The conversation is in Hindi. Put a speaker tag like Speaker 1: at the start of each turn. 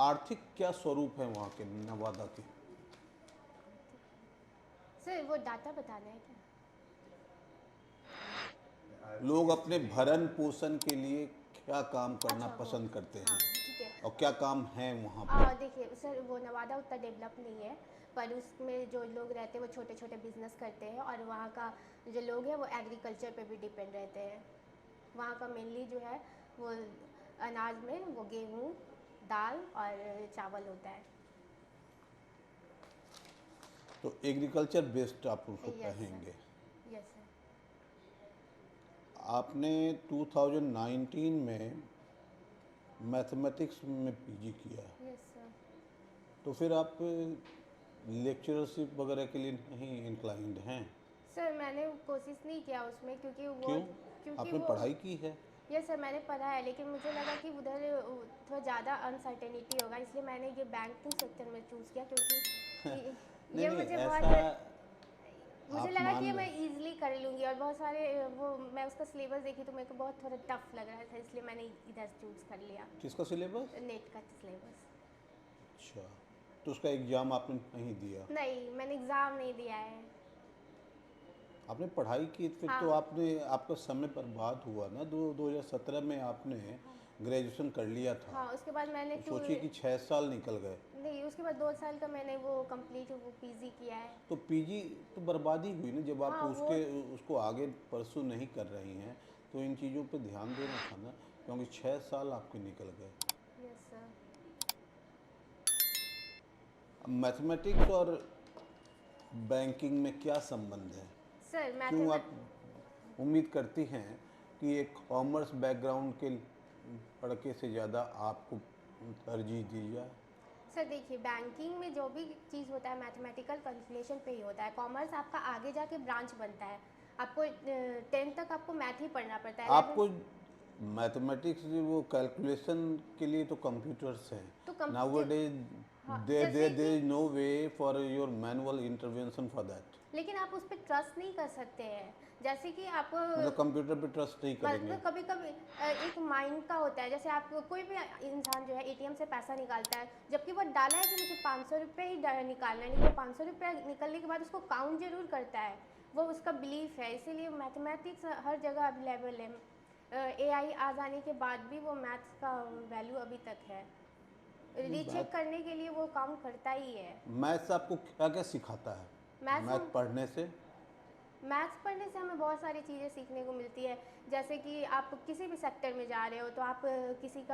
Speaker 1: आर्थिक क्या स्वरूप है वहाँ के नवादा के?
Speaker 2: सर वो डाटा बताना है क्या?
Speaker 1: लोग अपने भरण पोषण के लिए क्या काम करना
Speaker 2: अच्छा वो,
Speaker 1: पसंद करते
Speaker 2: हाँ
Speaker 1: हैं
Speaker 2: ठीक है।
Speaker 1: और क्या काम है वहाँ पे?
Speaker 2: देखिए सर, वो नवादा उतना डेवलप नहीं है, पर उसमें जो लोग रहते हैं वो छोटे छोटे बिजनेस करते हैं, और वहाँ का जो लोग हैं वो एग्रीकल्चर पे भी डिपेंड रहते हैं। वहाँ का मेनली जो है वो अनाज में वो गेहूँ, दाल और चावल होता है।
Speaker 1: तो एग्रीकल्चर बेस्ड आप उसको
Speaker 2: यस
Speaker 1: कहेंगे।
Speaker 2: Sir, yes sir.
Speaker 1: आपने 2019 में मैथमेटिक्स में पीजी किया,
Speaker 2: यस सर।
Speaker 1: तो फिर आप लेक्चरशिप वगैरह के लिए नहीं इंक्लाइंड हैं?
Speaker 2: सर मैंने कोशिश नहीं किया उसमें,
Speaker 1: क्यों?
Speaker 2: क्योंकि
Speaker 1: आपने
Speaker 2: वो
Speaker 1: पढ़ाई की है।
Speaker 2: यस सर, मैंने पढ़ा है, लेकिन मुझे लगा कि उधर थोड़ा ज़्यादा अनसर्टेनिटी होगा, इसलिए मैंने ये बैंकिंग सेक्टर में चूज़ किया, क्योंकि
Speaker 1: नहीं
Speaker 2: ये
Speaker 1: नहीं,
Speaker 2: मुझे
Speaker 1: ऐसा
Speaker 2: मुझे
Speaker 1: आप
Speaker 2: लगा कि
Speaker 1: मान
Speaker 2: ये मैं
Speaker 1: लें।
Speaker 2: इजीली कर लूँगी, और बहुत सारे वो मैं उसका सिलेबस देखी तो मेरे को बहुत थोड़ा टफ लग रहा था, इसलिए मैंने इधर चूज़ कर लिया।
Speaker 1: किसका सिलेबस?
Speaker 2: नेट का सिलेबस।
Speaker 1: अच्छा, तो उसका एग्ज़ाम आपने नहीं दिया?
Speaker 2: नहीं, मैंने एग्ज़ाम नहीं दिया है।
Speaker 1: आपने पढ़ाई की, फिर तो
Speaker 2: हाँ
Speaker 1: आपने आपका समय बर्बाद हुआ ना। 2017 में आपने
Speaker 2: हाँ
Speaker 1: ग्रेजुएशन कर लिया था,
Speaker 2: हाँ, उसके बाद मैंने
Speaker 1: तो
Speaker 2: टू
Speaker 1: सोचिए कि 6 साल निकल गए।
Speaker 2: नहीं, उसके बाद 2 साल का मैंने वो कंप्लीट वो पीजी किया है।
Speaker 1: तो पीजी तो बर्बादी हुई ना, जब आप
Speaker 2: हाँ वो,
Speaker 1: उसको आगे परसू नहीं कर रही हैं, तो इन चीज़ों पे ध्यान देना था ना, क्योंकि 6 साल आपके निकल गए।
Speaker 2: Yes sir.
Speaker 1: मैथमेटिक्स और बैंकिंग में क्या संबंध है?
Speaker 2: सर
Speaker 1: क्यों
Speaker 2: मैथमे
Speaker 1: आप उम्मीद करती हैं कि एक कॉमर्स बैकग्राउंड के लड़के से ज़्यादा आपको तरजीह दी जाए?
Speaker 2: सर देखिए, बैंकिंग में जो भी चीज़ होता है मैथमेटिकल कैलकुलेशन पे ही होता है। कॉमर्स आपका आगे जाके ब्रांच बनता है। आपको 10th तक आपको मैथ ही पढ़ना पड़ता है, 11th।
Speaker 1: आपको मैथमेटिक्स वो कैलकुलेशन के लिए तो कंप्यूटर्स हैं।
Speaker 2: तो कम
Speaker 1: नाउअडेज
Speaker 2: हाँ,
Speaker 1: there is no way for your manual intervention for that.
Speaker 2: लेकिन आप उस पर ट्रस्ट नहीं कर सकते हैं। जैसे कि आपको
Speaker 1: मतलब कंप्यूटर पे ट्रस्ट नहीं करेंगे?
Speaker 2: मतलब कभी कभी एक माइंड का होता है, जैसे आप कोई भी इंसान जो है एटीएम से पैसा निकालता है, जबकि वो डाला है कि मुझे 500 रुपये ही निकालना है, लेकिन वो 500 रुपये निकलने के बाद उसको काउंट जरूर करता है। वो उसका बिलीफ है, इसीलिए मैथमेटिक्स हर जगह अवेलेबल है। एआई आ जाने के बाद भी वो मैथ्स का वैल्यू अभी तक है।
Speaker 1: नहीं,
Speaker 2: रीचेक
Speaker 1: बात
Speaker 2: करने के लिए वो काउंट करता ही है।
Speaker 1: मैथ्स आपको क्या क्या सिखाता है?
Speaker 2: मैथ्स हम
Speaker 1: मैथ पढ़ने से?
Speaker 2: मैथ्स पढ़ने से हमें बहुत सारी चीज़ें सीखने को मिलती है। जैसे कि आप किसी भी सेक्टर में जा रहे हो तो आप किसी का